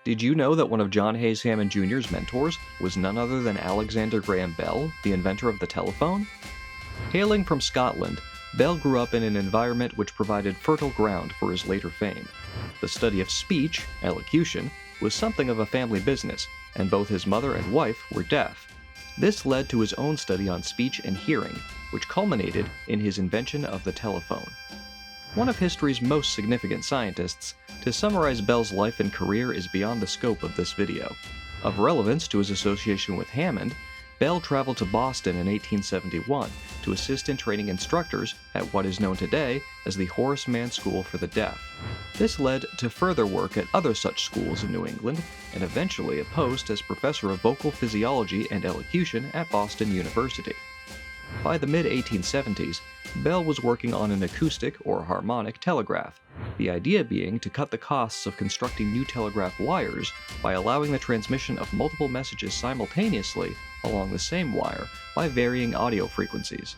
Did you know that one of John Hayes Hammond Jr.'s mentors was none other than Alexander Graham Bell, the inventor of the telephone? Hailing from Scotland, Bell grew up in an environment which provided fertile ground for his later fame. The study of speech, elocution, was something of a family business, and both his mother and wife were deaf. This led to his own study on speech and hearing, which culminated in his invention of the telephone. One of history's most significant scientists, to summarize Bell's life and career is beyond the scope of this video. Of relevance to his association with Hammond, Bell traveled to Boston in 1871 to assist in training instructors at what is known today as the Horace Mann School for the Deaf. This led to further work at other such schools in New England, and eventually a post as professor of vocal physiology and elocution at Boston University. By the mid-1870s, Bell was working on an acoustic or harmonic telegraph, the idea being to cut the costs of constructing new telegraph wires by allowing the transmission of multiple messages simultaneously along the same wire by varying audio frequencies.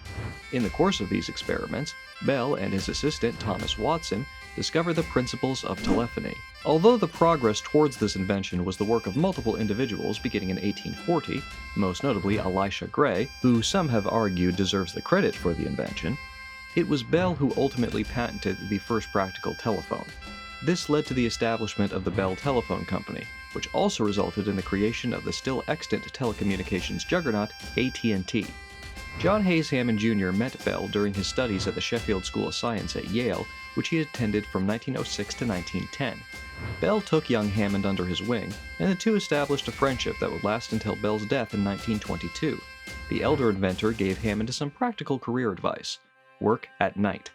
In the course of these experiments, Bell and his assistant Thomas Watson discovered the principles of telephony. Although the progress towards this invention was the work of multiple individuals beginning in 1840, most notably Elisha Gray, who some have argued deserves the credit for the invention, it was Bell who ultimately patented the first practical telephone. This led to the establishment of the Bell Telephone Company, which also resulted in the creation of the still extant telecommunications juggernaut AT&T. John Hayes Hammond Jr. met Bell during his studies at the Sheffield School of Science at Yale, which he attended from 1906 to 1910. Bell took young Hammond under his wing, and the two established a friendship that would last until Bell's death in 1922. The elder inventor gave Hammond some practical career advice: work at night.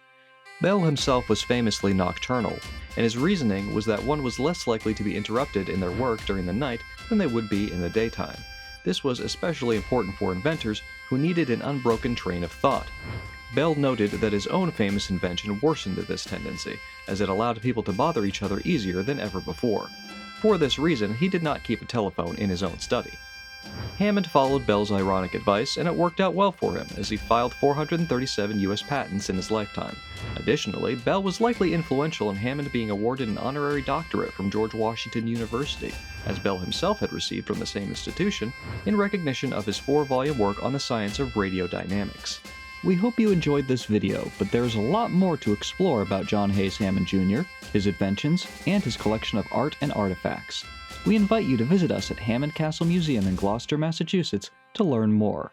Bell himself was famously nocturnal, and his reasoning was that one was less likely to be interrupted in their work during the night than they would be in the daytime. This was especially important for inventors who needed an unbroken train of thought. Bell noted that his own famous invention worsened this tendency, as it allowed people to bother each other easier than ever before. For this reason, he did not keep a telephone in his own study. Hammond followed Bell's ironic advice, and it worked out well for him, as he filed 437 U.S. patents in his lifetime. Additionally, Bell was likely influential in Hammond being awarded an honorary doctorate from George Washington University, as Bell himself had received from the same institution, in recognition of his 4-volume work on the science of radiodynamics. We hope you enjoyed this video, but there's a lot more to explore about John Hayes Hammond Jr., his inventions, and his collection of art and artifacts. We invite you to visit us at Hammond Castle Museum in Gloucester, Massachusetts to learn more.